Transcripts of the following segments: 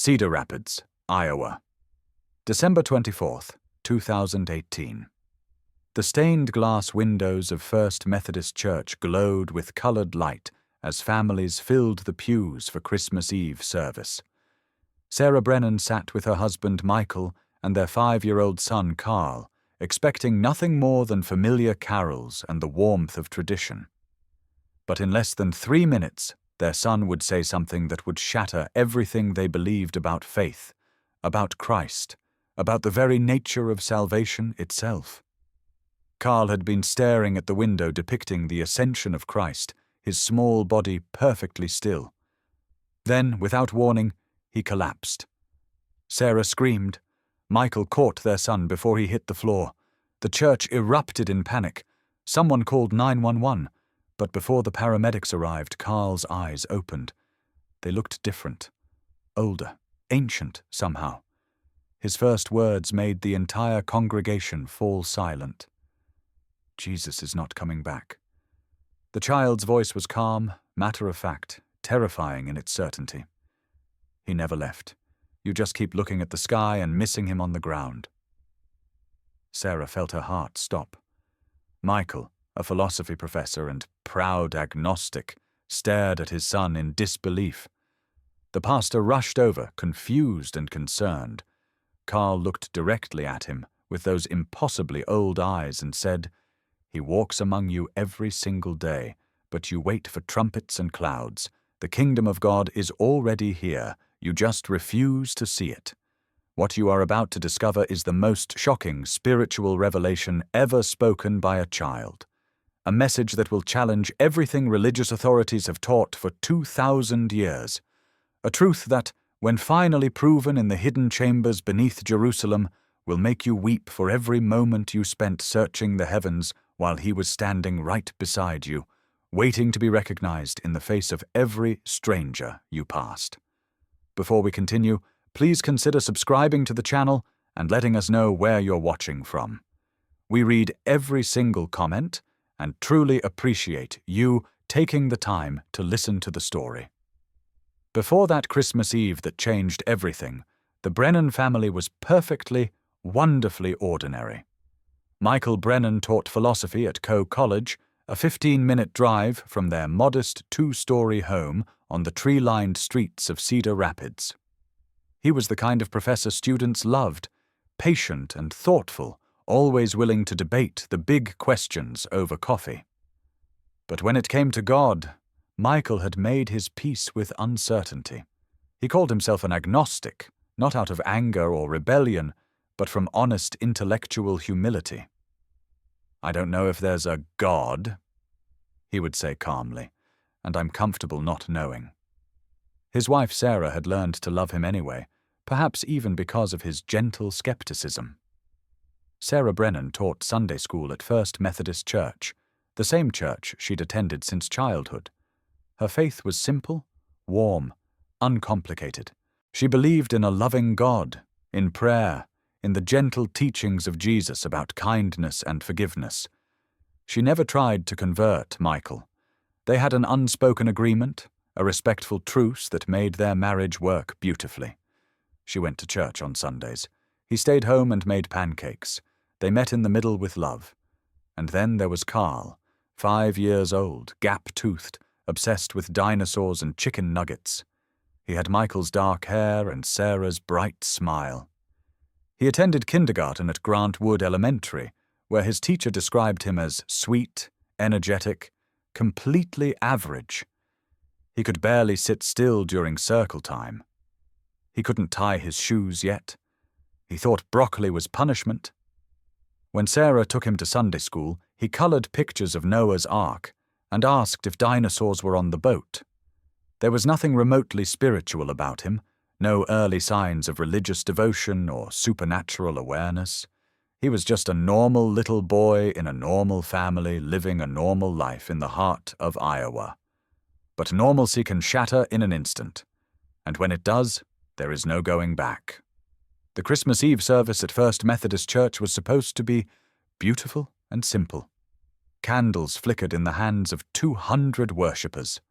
Cedar Rapids, Iowa. December 24th, 2018. The stained glass windows of First Methodist Church glowed with colored light as families filled the pews for Christmas Eve service. Sarah Brennan sat with her husband Michael and their 5-year-old son Carl, expecting nothing more than familiar carols and the warmth of tradition. But in less than 3 minutes, their son would say something that would shatter everything they believed about faith, about Christ, about the very nature of salvation itself. Carl had been staring at the window depicting the ascension of Christ, his small body perfectly still. Then, without warning, he collapsed. Sarah screamed. Michael caught their son before he hit the floor. The church erupted in panic. Someone called 911, but before the paramedics arrived, Carl's eyes opened. They looked different, older, ancient somehow. His first words made the entire congregation fall silent. Jesus is not coming back. The child's voice was calm, matter-of-fact, terrifying in its certainty. He never left. You just keep looking at the sky and missing him on the ground. Sarah felt her heart stop. Michael, a philosophy professor and proud agnostic, stared at his son in disbelief. The pastor rushed over, confused and concerned. Carl looked directly at him with those impossibly old eyes and said, "He walks among you every single day, but you wait for trumpets and clouds. The kingdom of God is already here. You just refuse to see it. What you are about to discover is the most shocking spiritual revelation ever spoken by a child. A message that will challenge everything religious authorities have taught for 2,000 years. A truth that, when finally proven in the hidden chambers beneath Jerusalem, will make you weep for every moment you spent searching the heavens while he was standing right beside you, waiting to be recognized in the face of every stranger you passed. Before we continue, please consider subscribing to the channel and letting us know where you're watching from. We read every single comment and truly appreciate you taking the time to listen to the story. Before that Christmas Eve that changed everything, the Brennan family was perfectly, wonderfully ordinary. Michael Brennan taught philosophy at Coe College, a 15-minute drive from their modest 2-story home on the tree-lined streets of Cedar Rapids. He was the kind of professor students loved, patient and thoughtful, always willing to debate the big questions over coffee. But when it came to God, Michael had made his peace with uncertainty. He called himself an agnostic, not out of anger or rebellion, but from honest intellectual humility. "I don't know if there's a God," he would say calmly, "and I'm comfortable not knowing." His wife Sarah had learned to love him anyway, perhaps even because of his gentle skepticism. Sarah Brennan taught Sunday school at First Methodist Church, the same church she'd attended since childhood. Her faith was simple, warm, uncomplicated. She believed in a loving God, in prayer, in the gentle teachings of Jesus about kindness and forgiveness. She never tried to convert Michael. They had an unspoken agreement, a respectful truce that made their marriage work beautifully. She went to church on Sundays. He stayed home and made pancakes. They met in the middle with love. And then there was Carl, 5 years old, gap-toothed, obsessed with dinosaurs and chicken nuggets. He had Michael's dark hair and Sarah's bright smile. He attended kindergarten at Grant Wood Elementary, where his teacher described him as sweet, energetic, completely average. He could barely sit still during circle time. He couldn't tie his shoes yet. He thought broccoli was punishment. When Sarah took him to Sunday school, he colored pictures of Noah's Ark and asked if dinosaurs were on the boat. There was nothing remotely spiritual about him, no early signs of religious devotion or supernatural awareness. He was just a normal little boy in a normal family living a normal life in the heart of Iowa. But normalcy can shatter in an instant, and when it does, there is no going back. The Christmas Eve service at First Methodist Church was supposed to be beautiful and simple. Candles flickered in the hands of 200 worshippers.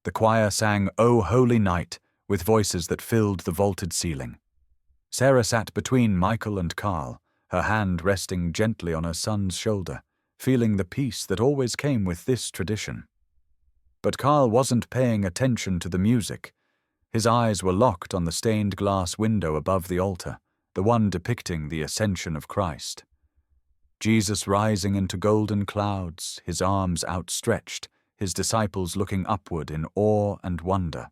The choir sang "O Holy Night," with voices that filled the vaulted ceiling. Sarah sat between Michael and Carl, her hand resting gently on her son's shoulder, feeling the peace that always came with this tradition. But Carl wasn't paying attention to the music. His eyes were locked on the stained glass window above the altar, the one depicting the ascension of Christ. Jesus rising into golden clouds, his arms outstretched, his disciples looking upward in awe and wonder.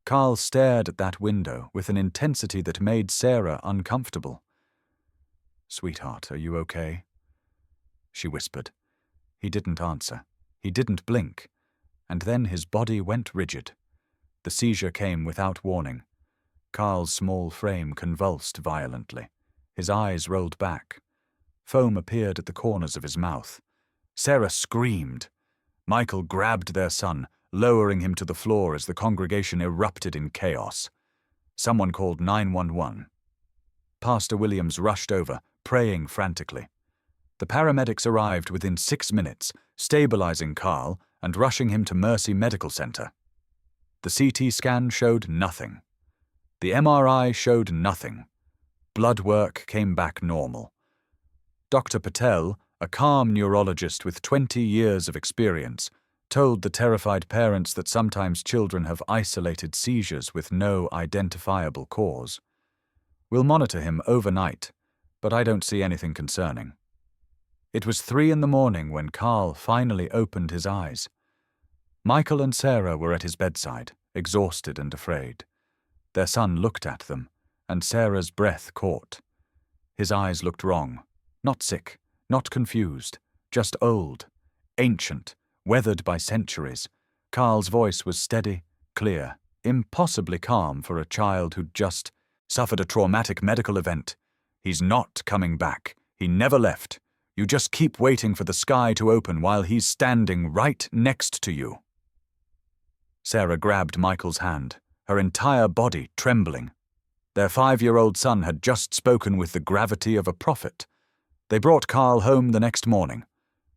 Carl stared at that window with an intensity that made Sarah uncomfortable. "Sweetheart, are you okay?" she whispered. He didn't answer. He didn't blink. And then his body went rigid. The seizure came without warning. Carl's small frame convulsed violently. His eyes rolled back. Foam appeared at the corners of his mouth. Sarah screamed. Michael grabbed their son, lowering him to the floor as the congregation erupted in chaos. Someone called 911. Pastor Williams rushed over, praying frantically. The paramedics arrived within 6 minutes, stabilizing Carl and rushing him to Mercy Medical Center. The CT scan showed nothing. The MRI showed nothing. Blood work came back normal. Dr. Patel, a calm neurologist with 20 years of experience, told the terrified parents that sometimes children have isolated seizures with no identifiable cause. "We'll monitor him overnight, but I don't see anything concerning." It was 3 a.m. when Carl finally opened his eyes. Michael and Sarah were at his bedside, exhausted and afraid. Their son looked at them, and Sarah's breath caught. His eyes looked wrong, not sick, not confused, just old, ancient, weathered by centuries. Carl's voice was steady, clear, impossibly calm for a child who'd just suffered a traumatic medical event. "He's not coming back. He never left. You just keep waiting for the sky to open while he's standing right next to you." Sarah grabbed Michael's hand, her entire body trembling. Their 5-year-old son had just spoken with the gravity of a prophet. They brought Carl home the next morning.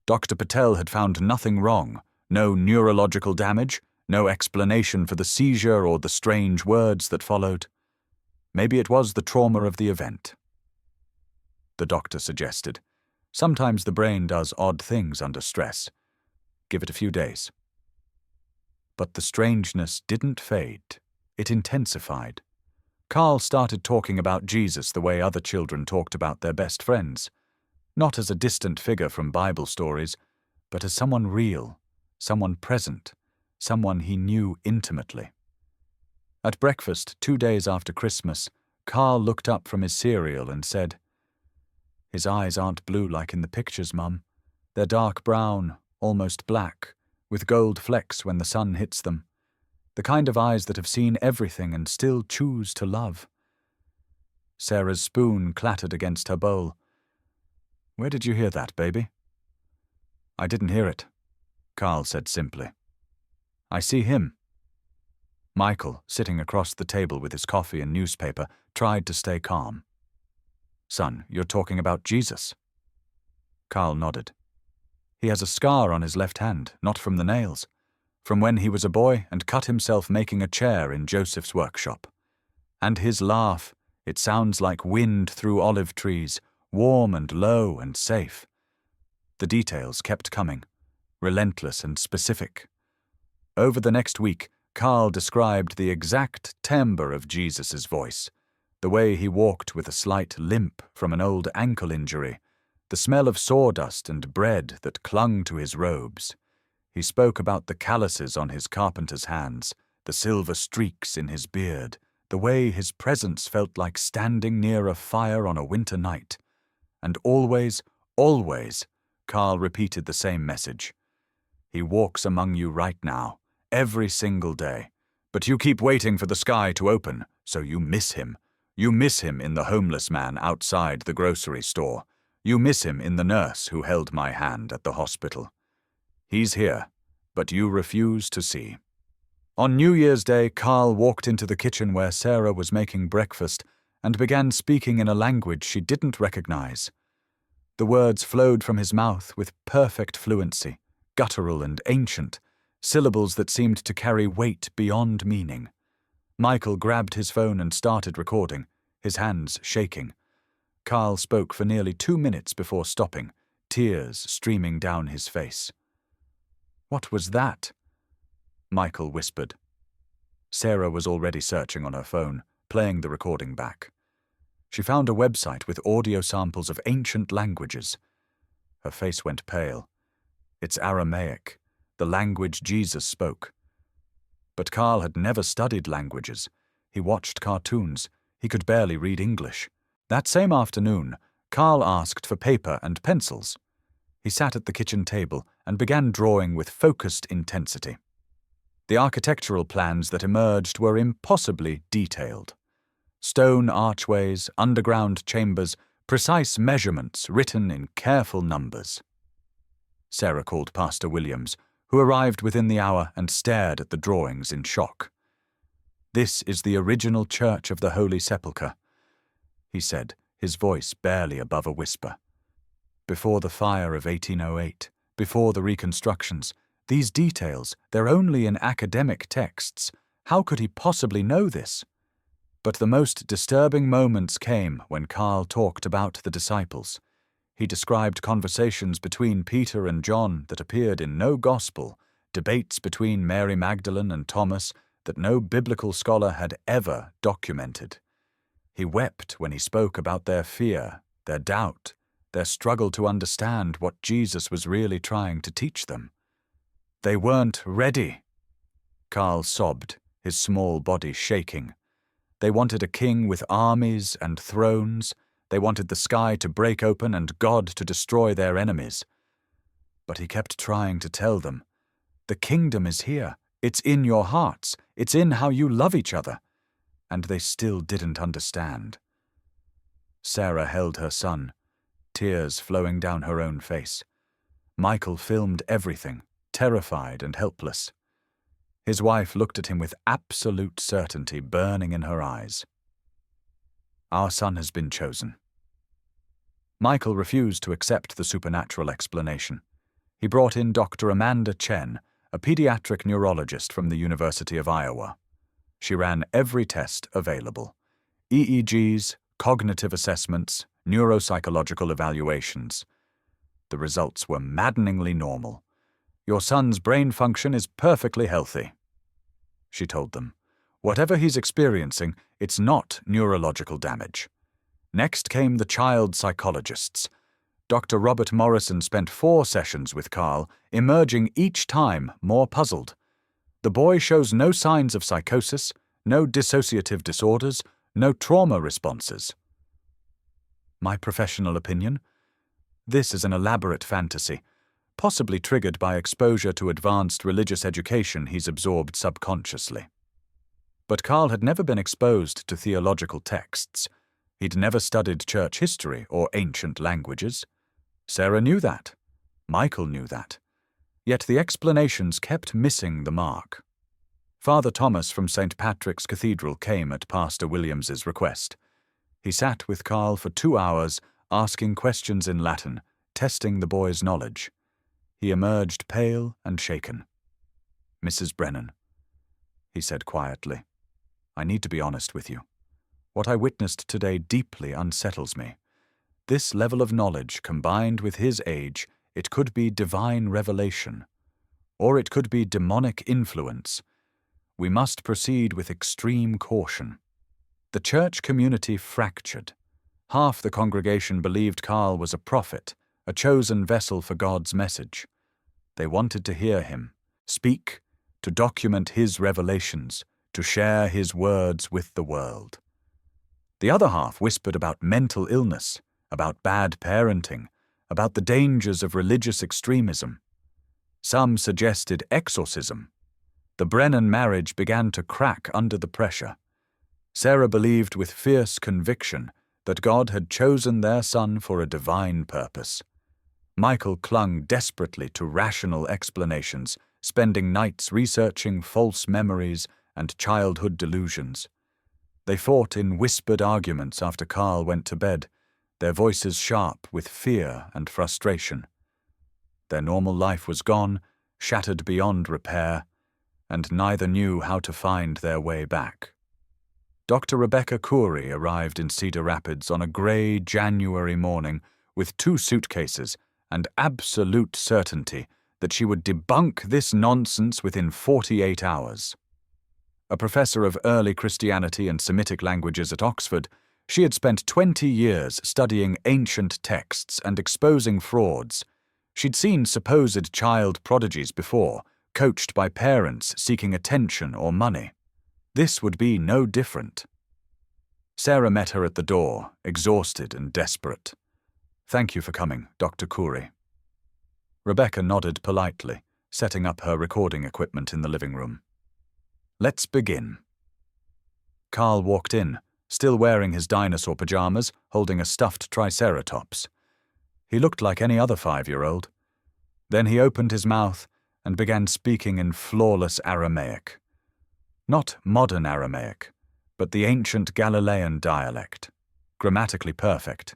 Dr. Patel had found nothing wrong, no neurological damage, no explanation for the seizure or the strange words that followed. Maybe it was the trauma of the event. The doctor suggested. Sometimes the brain does odd things under stress. Give it a few days. But the strangeness didn't fade. It intensified. Carl started talking about Jesus the way other children talked about their best friends. Not as a distant figure from Bible stories, but as someone real, someone present, someone he knew intimately. At breakfast 2 days after Christmas, Carl looked up from his cereal and said, "His eyes aren't blue like in the pictures, Mum. They're dark brown, almost black, with gold flecks when the sun hits them. The kind of eyes that have seen everything and still choose to love." Sarah's spoon clattered against her bowl. "Where did you hear that, baby?" "I didn't hear it," Carl said simply. "I see him." Michael, sitting across the table with his coffee and newspaper, tried to stay calm. "Son, you're talking about Jesus." Carl nodded. "He has a scar on his left hand, not from the nails, from when he was a boy and cut himself making a chair in Joseph's workshop. And his laugh, it sounds like wind through olive trees, warm and low and safe." The details kept coming, relentless and specific. Over the next week, Carl described the exact timbre of Jesus' voice, the way he walked with a slight limp from an old ankle injury, the smell of sawdust and bread that clung to his robes. He spoke about the calluses on his carpenter's hands, the silver streaks in his beard, the way his presence felt like standing near a fire on a winter night. And always, always, Carl repeated the same message. "He walks among you right now, every single day. But you keep waiting for the sky to open, so you miss him. You miss him in the homeless man outside the grocery store. You miss him in the nurse who held my hand at the hospital. He's here, but you refuse to see." On New Year's Day, Carl walked into the kitchen where Sarah was making breakfast and began speaking in a language she didn't recognize. The words flowed from his mouth with perfect fluency, guttural and ancient, syllables that seemed to carry weight beyond meaning. Michael grabbed his phone and started recording, his hands shaking. Carl spoke for nearly 2 minutes before stopping, tears streaming down his face. "What was that?" Michael whispered. Sarah was already searching on her phone, playing the recording back. She found a website with audio samples of ancient languages. Her face went pale. It's Aramaic, the language Jesus spoke. But Carl had never studied languages. He watched cartoons. He could barely read English. That same afternoon, Carl asked for paper and pencils. He sat at the kitchen table and began drawing with focused intensity. The architectural plans that emerged were impossibly detailed. Stone archways, underground chambers, precise measurements written in careful numbers. Sarah called Pastor Williams, who arrived within the hour and stared at the drawings in shock. "This is the original Church of the Holy Sepulchre," he said, his voice barely above a whisper. "Before the fire of 1808, before the reconstructions, these details, they're only in academic texts. How could he possibly know this?" But the most disturbing moments came when Carl talked about the disciples. He described conversations between Peter and John that appeared in no gospel, debates between Mary Magdalene and Thomas that no biblical scholar had ever documented. He wept when he spoke about their fear, their doubt, their struggle to understand what Jesus was really trying to teach them. They weren't ready. Carl sobbed, his small body shaking. They wanted a king with armies and thrones. They wanted the sky to break open and God to destroy their enemies. But he kept trying to tell them, "The kingdom is here. It's in your hearts. It's in how you love each other." And they still didn't understand. Sarah held her son, tears flowing down her own face. Michael filmed everything, terrified and helpless. His wife looked at him with absolute certainty burning in her eyes. "Our son has been chosen." Michael refused to accept the supernatural explanation. He brought in Dr. Amanda Chen, a pediatric neurologist from the University of Iowa. She ran every test available: EEGs, cognitive assessments, neuropsychological evaluations. The results were maddeningly normal. "Your son's brain function is perfectly healthy," she told them. "Whatever he's experiencing, it's not neurological damage." Next came the child psychologists. Dr. Robert Morrison spent 4 sessions with Carl, emerging each time more puzzled. The boy shows no signs of psychosis, no dissociative disorders, no trauma responses. My professional opinion? This is an elaborate fantasy, possibly triggered by exposure to advanced religious education he's absorbed subconsciously. But Carl had never been exposed to theological texts. He'd never studied church history or ancient languages. Sarah knew that. Michael knew that. Yet the explanations kept missing the mark. Father Thomas from St. Patrick's Cathedral came at Pastor Williams's request. He sat with Carl for 2 hours, asking questions in Latin, testing the boy's knowledge. He emerged pale and shaken. "Mrs. Brennan," he said quietly, "I need to be honest with you. What I witnessed today deeply unsettles me. This level of knowledge, combined with his age, it could be divine revelation, or it could be demonic influence. We must proceed with extreme caution." The church community fractured. Half the congregation believed Carl was a prophet, a chosen vessel for God's message. They wanted to hear him speak, to document his revelations, to share his words with the world. The other half whispered about mental illness, about bad parenting, about the dangers of religious extremism. Some suggested exorcism. The Brennan marriage began to crack under the pressure. Sarah believed with fierce conviction that God had chosen their son for a divine purpose. Michael clung desperately to rational explanations, spending nights researching false memories and childhood delusions. They fought in whispered arguments after Carl went to bed, their voices sharp with fear and frustration. Their normal life was gone, shattered beyond repair, and neither knew how to find their way back. Dr. Rebecca Coury arrived in Cedar Rapids on a gray January morning with 2 suitcases and absolute certainty that she would debunk this nonsense within 48 hours. A professor of early Christianity and Semitic languages at Oxford, she had spent 20 years studying ancient texts and exposing frauds. She'd seen supposed child prodigies before, coached by parents seeking attention or money. This would be no different. Sarah met her at the door, exhausted and desperate. "Thank you for coming, Dr. Coury." Rebecca nodded politely, setting up her recording equipment in the living room. "Let's begin." Carl walked in, still wearing his dinosaur pajamas, holding a stuffed triceratops. He looked like any other 5-year-old. Then he opened his mouth and began speaking in flawless Aramaic. Not modern Aramaic, but the ancient Galilean dialect, grammatically perfect,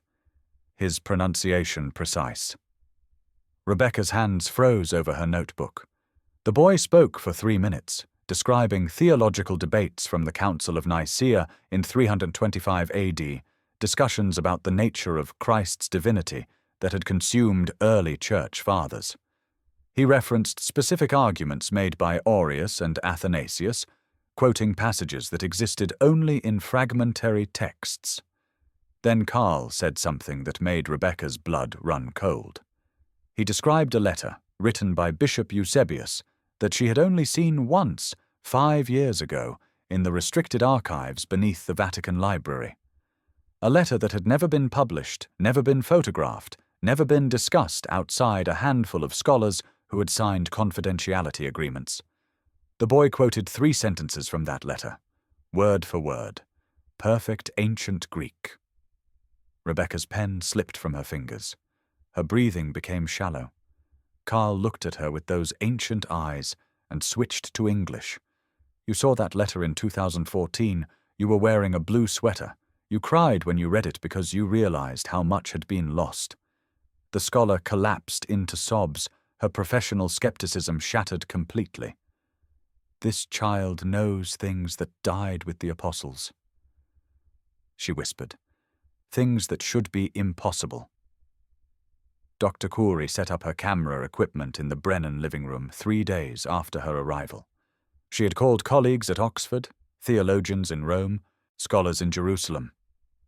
his pronunciation precise. Rebecca's hands froze over her notebook. The boy spoke for 3 minutes, describing theological debates from the Council of Nicaea in 325 AD, discussions about the nature of Christ's divinity that had consumed early church fathers. He referenced specific arguments made by Orius and Athanasius, quoting passages that existed only in fragmentary texts. Then Carl said something that made Rebecca's blood run cold. He described a letter written by Bishop Eusebius that she had only seen once, 5 years ago, in the restricted archives beneath the Vatican Library. A letter that had never been published, never been photographed, never been discussed outside a handful of scholars who had signed confidentiality agreements. The boy quoted 3 sentences from that letter, word for word, perfect ancient Greek. Rebecca's pen slipped from her fingers. Her breathing became shallow. Carl looked at her with those ancient eyes and switched to English. "You saw that letter in 2014. You were wearing a blue sweater. You cried when you read it because you realized how much had been lost." The scholar collapsed into sobs, her professional skepticism shattered completely. "This child knows things that died with the apostles," she whispered. "Things that should be impossible." Dr. Coury set up her camera equipment in the Brennan living room 3 days after her arrival. She had called colleagues at Oxford, theologians in Rome, scholars in Jerusalem.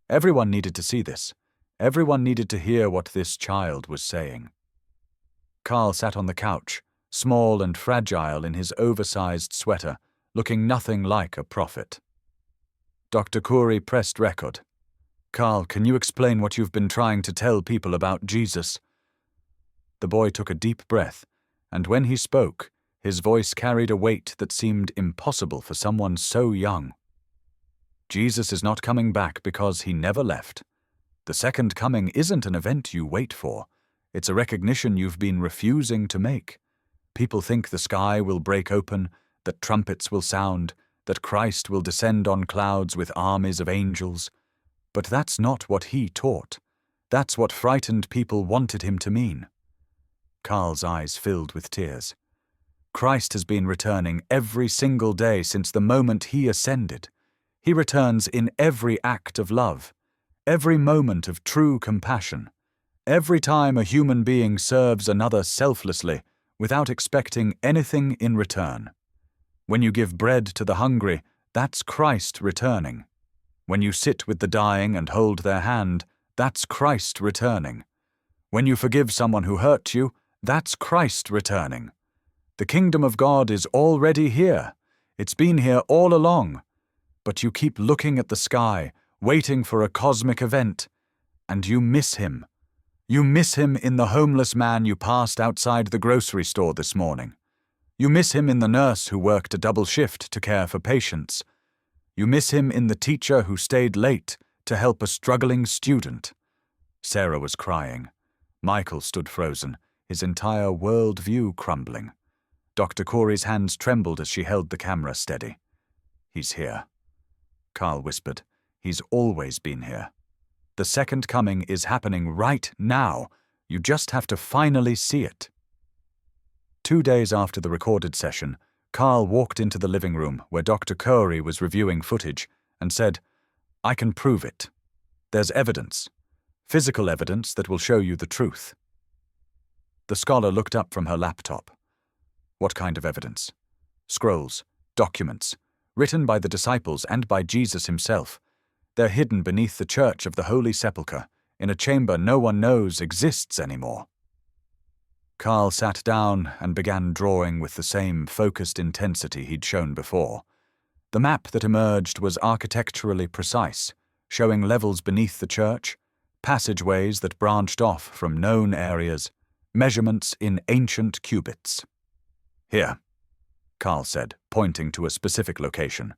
Everyone needed to see this. Everyone needed to hear what this child was saying. Carl sat on the couch, small and fragile in his oversized sweater, looking nothing like a prophet. Dr. Coury pressed record. "Carl, can you explain what you've been trying to tell people about Jesus?" The boy took a deep breath, and when he spoke, his voice carried a weight that seemed impossible for someone so young. "Jesus is not coming back because he never left. The second coming isn't an event you wait for. It's a recognition you've been refusing to make. People think the sky will break open, that trumpets will sound, that Christ will descend on clouds with armies of angels. But that's not what he taught. That's what frightened people wanted him to mean." Carl's eyes filled with tears. "Christ has been returning every single day since the moment he ascended. He returns in every act of love, every moment of true compassion, every time a human being serves another selflessly, without expecting anything in return. When you give bread to the hungry, that's Christ returning. When you sit with the dying and hold their hand, that's Christ returning. When you forgive someone who hurt you, that's Christ returning. The kingdom of God is already here. It's been here all along. But you keep looking at the sky, waiting for a cosmic event, and you miss him. You miss him in the homeless man you passed outside the grocery store this morning. You miss him in the nurse who worked a double shift to care for patients. You miss him in the teacher who stayed late to help a struggling student." Sarah was crying. Michael stood frozen, his entire world-view crumbling. Dr. Coury's hands trembled as she held the camera steady. "He's here," Carl whispered. "He's always been here. The second coming is happening right now. You just have to finally see it." 2 days after the recorded session, Carl walked into the living room where Dr. Coury was reviewing footage and said, "I can prove it. There's evidence. Physical evidence that will show you the truth." The scholar looked up from her laptop. What kind of evidence? Scrolls, documents, written by the disciples and by Jesus himself. They're hidden beneath the Church of the Holy Sepulchre, in a chamber no one knows exists anymore. Carl sat down and began drawing with the same focused intensity he'd shown before. The map that emerged was architecturally precise, showing levels beneath the church, passageways that branched off from known areas, measurements in ancient cubits. "Here," Carl said, pointing to a specific location.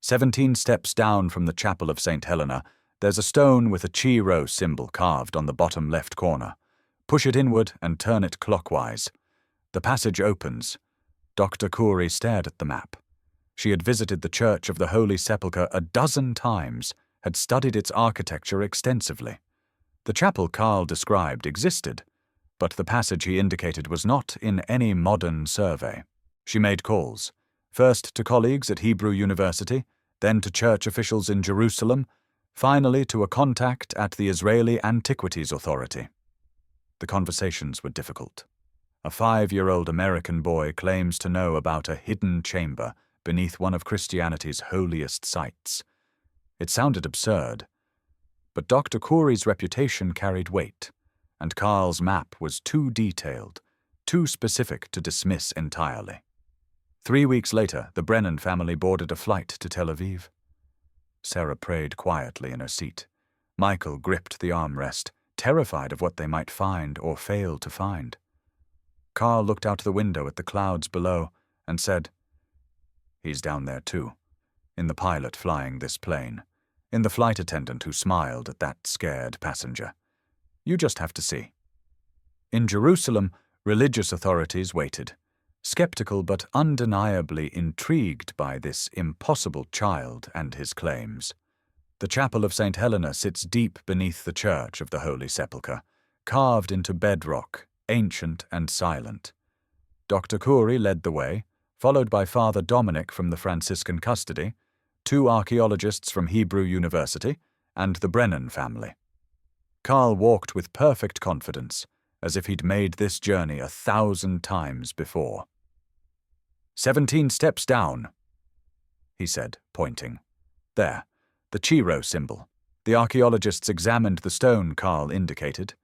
17 steps down from the chapel of St. Helena, there's a stone with a Chi Rho symbol carved on the bottom left corner. Push it inward and turn it clockwise. The passage opens. Dr. Corey stared at the map. She had visited the Church of the Holy Sepulchre a dozen times, had studied its architecture extensively. The chapel Carl described existed, but the passage he indicated was not in any modern survey. She made calls, first to colleagues at Hebrew University, then to church officials in Jerusalem, finally to a contact at the Israeli Antiquities Authority. The conversations were difficult. A 5-year-old American boy claims to know about a hidden chamber beneath one of Christianity's holiest sites. It sounded absurd, but Dr. Corey's reputation carried weight, and Carl's map was too detailed, too specific to dismiss entirely. 3 weeks later, the Brennan family boarded a flight to Tel Aviv. Sarah prayed quietly in her seat. Michael gripped the armrest, terrified of what they might find or fail to find. Carl looked out the window at the clouds below and said, "He's down there too, in the pilot flying this plane, in the flight attendant who smiled at that scared passenger. You just have to see." In Jerusalem, religious authorities waited, skeptical but undeniably intrigued by this impossible child and his claims. The chapel of St. Helena sits deep beneath the Church of the Holy Sepulchre, carved into bedrock, ancient and silent. Dr. Corey led the way, followed by Father Dominic from the Franciscan custody, 2 archaeologists from Hebrew University, and the Brennan family. Carl walked with perfect confidence, as if he'd made this journey 1,000 times before. 17 steps down, he said, pointing. There, the Chi Rho symbol. The archaeologists examined the stone Carl indicated.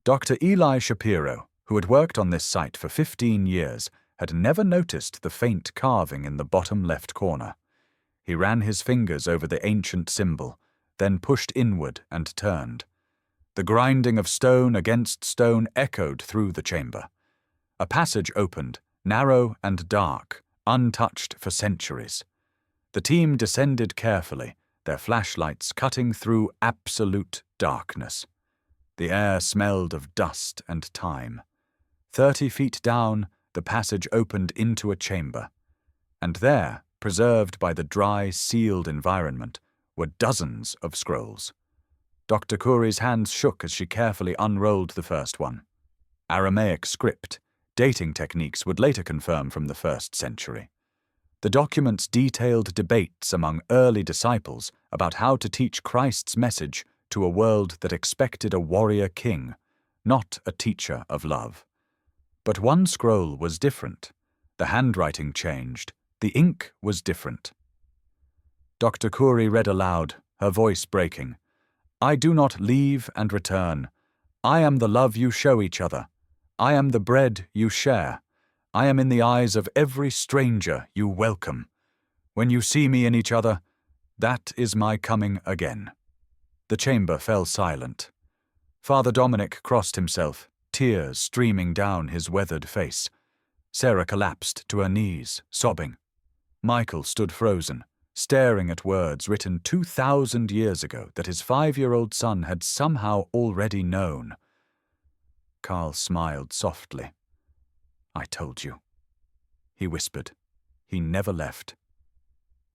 Dr. Eli Shapiro, who had worked on this site for 15 years, had never noticed the faint carving in the bottom left corner. He ran his fingers over the ancient symbol, then pushed inward and turned. The grinding of stone against stone echoed through the chamber. A passage opened, narrow and dark, untouched for centuries. The team descended carefully, their flashlights cutting through absolute darkness. The air smelled of dust and time. 30 feet down, the passage opened into a chamber. And there, preserved by the dry, sealed environment, were dozens of scrolls. Dr. Corey's hands shook as she carefully unrolled the first one. Aramaic script, dating techniques would later confirm from the 1st century. The documents detailed debates among early disciples about how to teach Christ's message to a world that expected a warrior king, not a teacher of love. But one scroll was different. The handwriting changed. The ink was different. Dr. Corey read aloud, her voice breaking. "I do not leave and return. I am the love you show each other. I am the bread you share. I am in the eyes of every stranger you welcome. When you see me in each other, that is my coming again." The chamber fell silent. Father Dominic crossed himself, tears streaming down his weathered face. Sarah collapsed to her knees, sobbing. Michael stood frozen, staring at words written 2,000 years ago that his 5-year-old son had somehow already known. Carl smiled softly. "I told you," he whispered. He never left.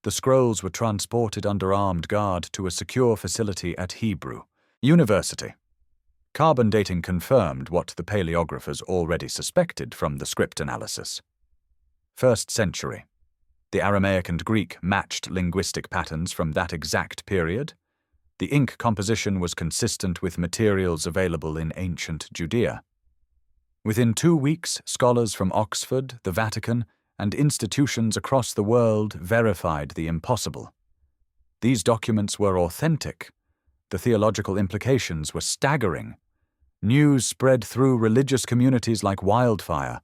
The scrolls were transported under armed guard to a secure facility at Hebrew University. Carbon dating confirmed what the paleographers already suspected from the script analysis. 1st century. The Aramaic and Greek matched linguistic patterns from that exact period. The ink composition was consistent with materials available in ancient Judea. Within 2 weeks, scholars from Oxford, the Vatican, and institutions across the world verified the impossible. These documents were authentic. The theological implications were staggering. News spread through religious communities like wildfire.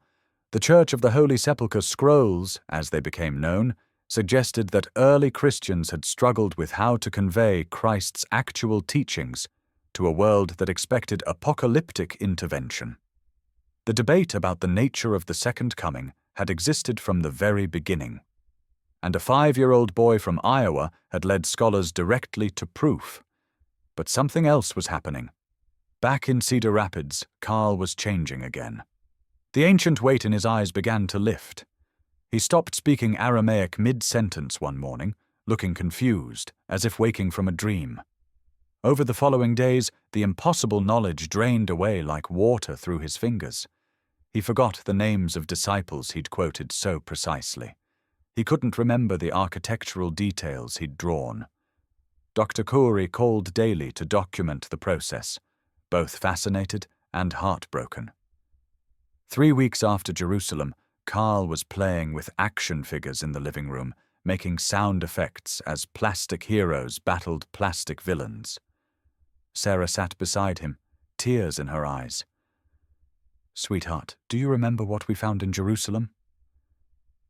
The Church of the Holy Sepulchre scrolls, as they became known, suggested that early Christians had struggled with how to convey Christ's actual teachings to a world that expected apocalyptic intervention. The debate about the nature of the Second Coming had existed from the very beginning, and a 5-year-old boy from Iowa had led scholars directly to proof. But something else was happening. Back in Cedar Rapids, Carl was changing again. The ancient weight in his eyes began to lift. He stopped speaking Aramaic mid-sentence one morning, looking confused, as if waking from a dream. Over the following days, the impossible knowledge drained away like water through his fingers. He forgot the names of disciples he'd quoted so precisely. He couldn't remember the architectural details he'd drawn. Dr. Khoury called daily to document the process, both fascinated and heartbroken. 3 weeks after Jerusalem, Carl was playing with action figures in the living room, making sound effects as plastic heroes battled plastic villains. Sarah sat beside him, tears in her eyes. "Sweetheart, do you remember what we found in Jerusalem?"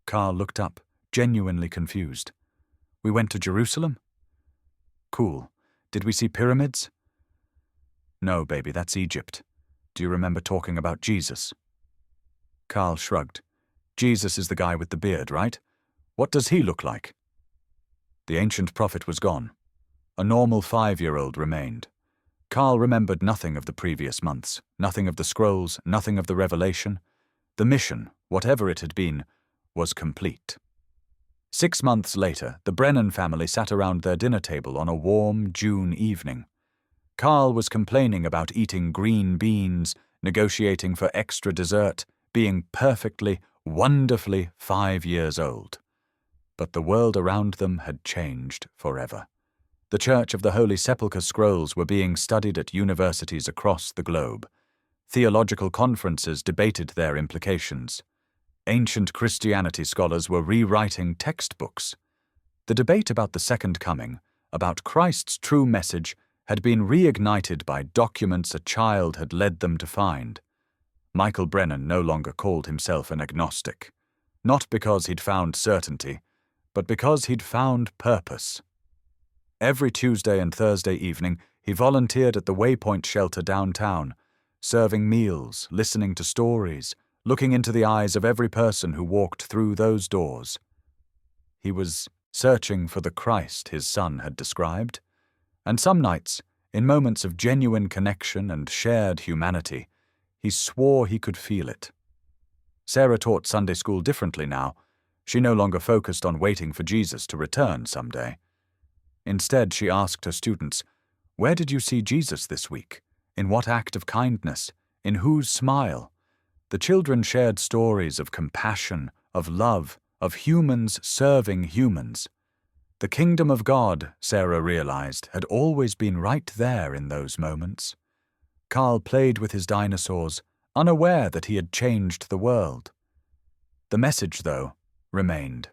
Carl looked up, genuinely confused. "We went to Jerusalem?" "Cool. Did we see pyramids?" "No, baby, that's Egypt. Do you remember talking about Jesus?" Carl shrugged. "Jesus is the guy with the beard, right? What does he look like?" The ancient prophet was gone. A normal 5-year-old remained. Carl remembered nothing of the previous months, nothing of the scrolls, nothing of the revelation. The mission, whatever it had been, was complete. 6 months later, the Brennan family sat around their dinner table on a warm June evening. Carl was complaining about eating green beans, negotiating for extra dessert, being perfectly, wonderfully 5 years old. But the world around them had changed forever. The Church of the Holy Sepulchre scrolls were being studied at universities across the globe. Theological conferences debated their implications. Ancient Christianity scholars were rewriting textbooks. The debate about the Second Coming, about Christ's true message, had been reignited by documents a child had led them to find. Michael Brennan no longer called himself an agnostic, not because he'd found certainty, but because he'd found purpose. Every Tuesday and Thursday evening, he volunteered at the Waypoint shelter downtown, serving meals, listening to stories, looking into the eyes of every person who walked through those doors. He was searching for the Christ his son had described, and some nights, in moments of genuine connection and shared humanity, he swore he could feel it. Sarah taught Sunday school differently now. She no longer focused on waiting for Jesus to return someday. Instead, she asked her students, "Where did you see Jesus this week? In what act of kindness? In whose smile?" The children shared stories of compassion, of love, of humans serving humans. The kingdom of God, Sarah realized, had always been right there in those moments. Carl played with his dinosaurs, unaware that he had changed the world. The message, though, remained.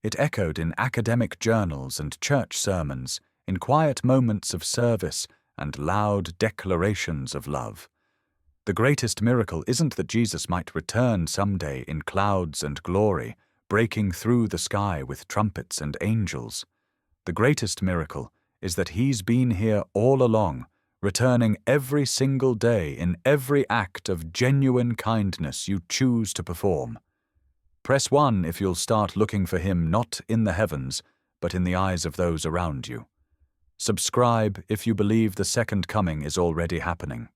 It echoed in academic journals and church sermons, in quiet moments of service and loud declarations of love. The greatest miracle isn't that Jesus might return someday in clouds and glory, breaking through the sky with trumpets and angels. The greatest miracle is that he's been here all along, returning every single day in every act of genuine kindness you choose to perform. Press 1 if you'll start looking for him not in the heavens, but in the eyes of those around you. Subscribe if you believe the second coming is already happening.